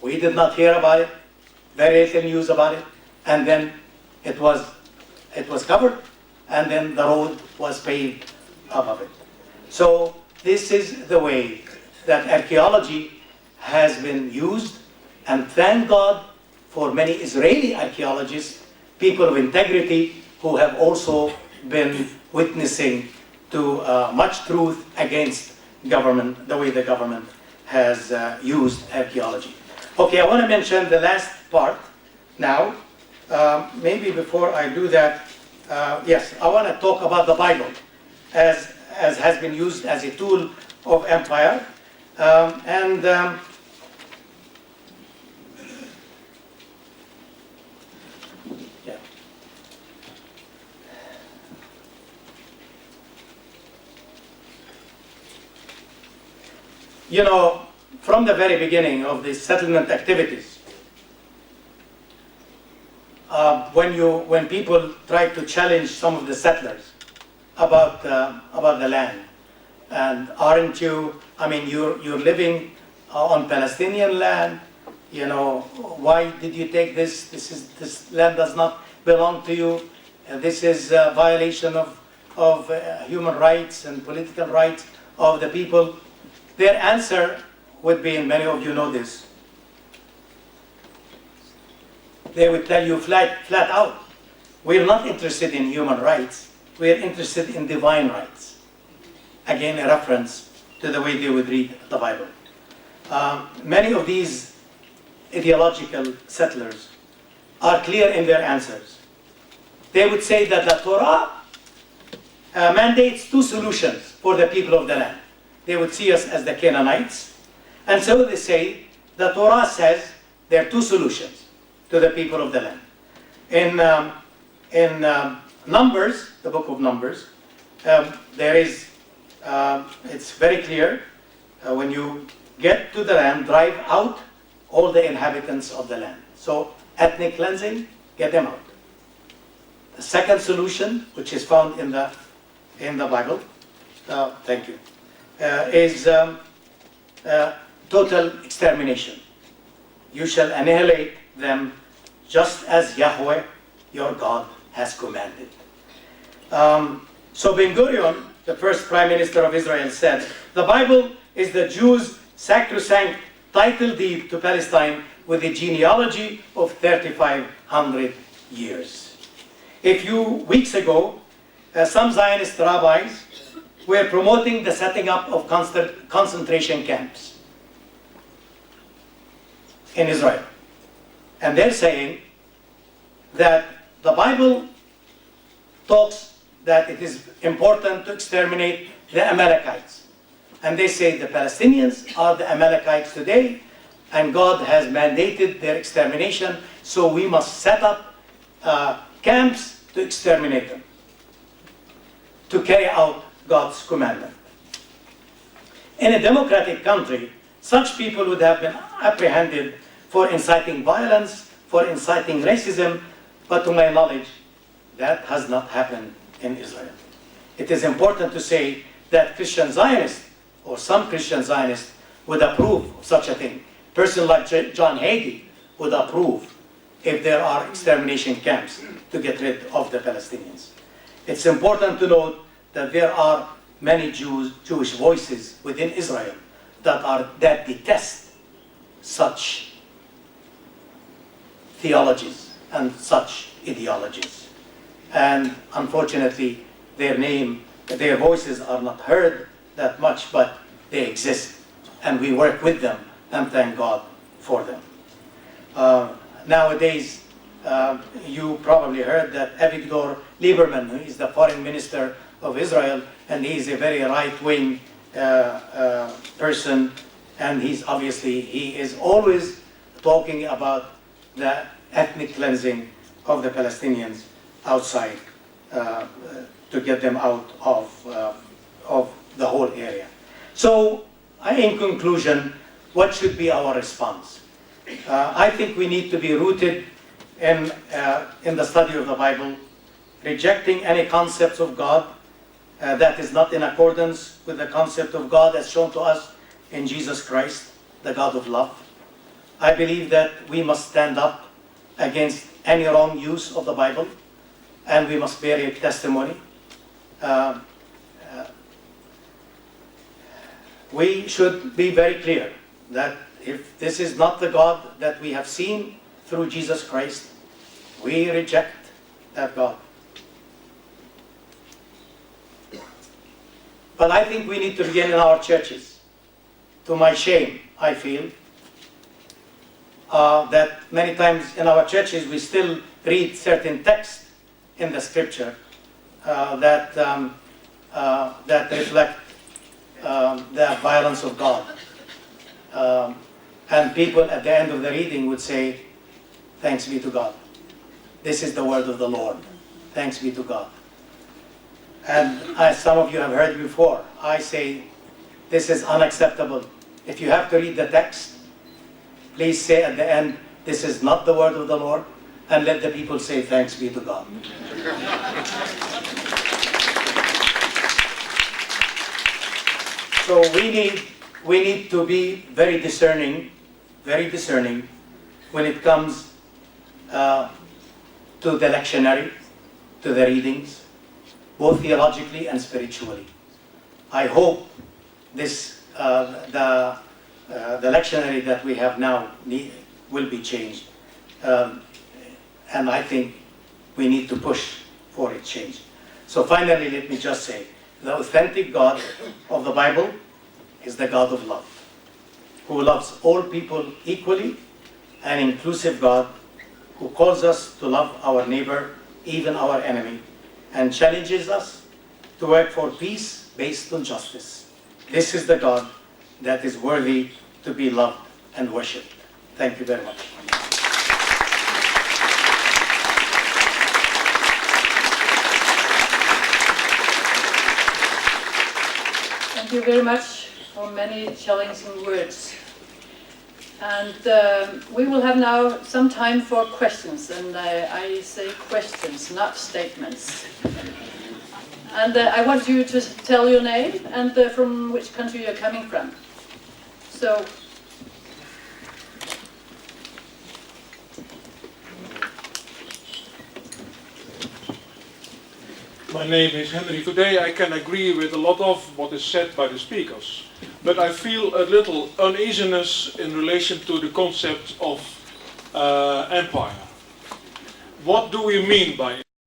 We did not hear about it, very little news about it, and then it was covered, and then the road was paved above it. So this is the way that archaeology has been used, and thank God for many Israeli archaeologists, people of integrity, who have also been witnessing to much truth against government, the way the government has used archaeology. Okay, I want to mention the last part now. Maybe before I do that, yes, I want to talk about the Bible as has been used as a tool of empire. You know, from the very beginning of the settlement activities, when people try to challenge some of the settlers about the land, and aren't you? I mean, you're living on Palestinian land. You know, why did you take this? This land does not belong to you. This is a violation of human rights and political rights of the people. Their answer would be, and many of you know this, they would tell you flat out, we're not interested in human rights, we're interested in divine rights. Again, a reference to the way they would read the Bible. Many of these ideological settlers are clear in their answers. They would say that the Torah mandates two solutions for the people of the land. They would see us as the Canaanites. And so they say, the Torah says there are two solutions to the people of the land. In Numbers, the book of Numbers, there is, it's very clear, when you get to the land, drive out all the inhabitants of the land. So ethnic cleansing, get them out. The second solution, which is found in the Bible, thank you, is total extermination. You shall annihilate them just as Yahweh, your God, has commanded. So Ben-Gurion, the first Prime Minister of Israel, said, the Bible is the Jews' sacrosanct title deed to Palestine with a genealogy of 3,500 years. A few weeks ago, some Zionist rabbis were promoting the setting up of concentration camps in Israel. And they're saying that the Bible talks that it is important to exterminate the Amalekites. And they say the Palestinians are the Amalekites today, and God has mandated their extermination, so we must set up camps to exterminate them, to carry out God's commandment. In a democratic country, such people would have been apprehended for inciting violence, for inciting racism, but to my knowledge, that has not happened in Israel. It is important to say that Christian Zionists, or some Christian Zionists, would approve of such a thing. A person like John Hagee would approve if there are extermination camps to get rid of the Palestinians. It's important to note that there are many Jewish voices within Israel that detest such theologies and such ideologies. And unfortunately, their voices are not heard that much, but they exist. And we work with them, and thank God for them. Nowadays, you probably heard that Avigdor Lieberman, who is the foreign minister of Israel, and he's a very right-wing person, and he is always talking about the ethnic cleansing of the Palestinians outside to get them out of the whole area. So, in conclusion, what should be our response? I think we need to be rooted in the study of the Bible, rejecting any concepts of God that is not in accordance with the concept of God as shown to us in Jesus Christ, the God of love. I believe that we must stand up against any wrong use of the Bible, and we must bear a testimony. We should be very clear that if this is not the God that we have seen through Jesus Christ, we reject that God. But I think we need to begin in our churches. To my shame, I feel that many times in our churches we still read certain texts in the scripture that reflect the violence of God. And people at the end of the reading would say, thanks be to God. This is the word of the Lord. Thanks be to God. And as some of you have heard before, I say this is unacceptable. If you have to read the text, please say at the end, this is not the word of the Lord, and let the people say thanks be to God. So we need to be very discerning when it comes to the lectionary, to the readings, both theologically and spiritually. I hope this the lectionary that we have now will be changed, and I think we need to push for its change. So finally, let me just say, the authentic God of the Bible is the God of love, who loves all people equally, an inclusive God who calls us to love our neighbor, even our enemy, and challenges us to work for peace based on justice. This is the God that is worthy to be loved and worshipped. Thank you very much. Thank you very much for many challenging words. And we will have now some time for questions, and I say questions, not statements. And I want you to tell your name and from which country you're coming from. So, my name is Henry. Today I can agree with a lot of what is said by the speakers, but I feel a little uneasiness in relation to the concept of empire. What do we mean by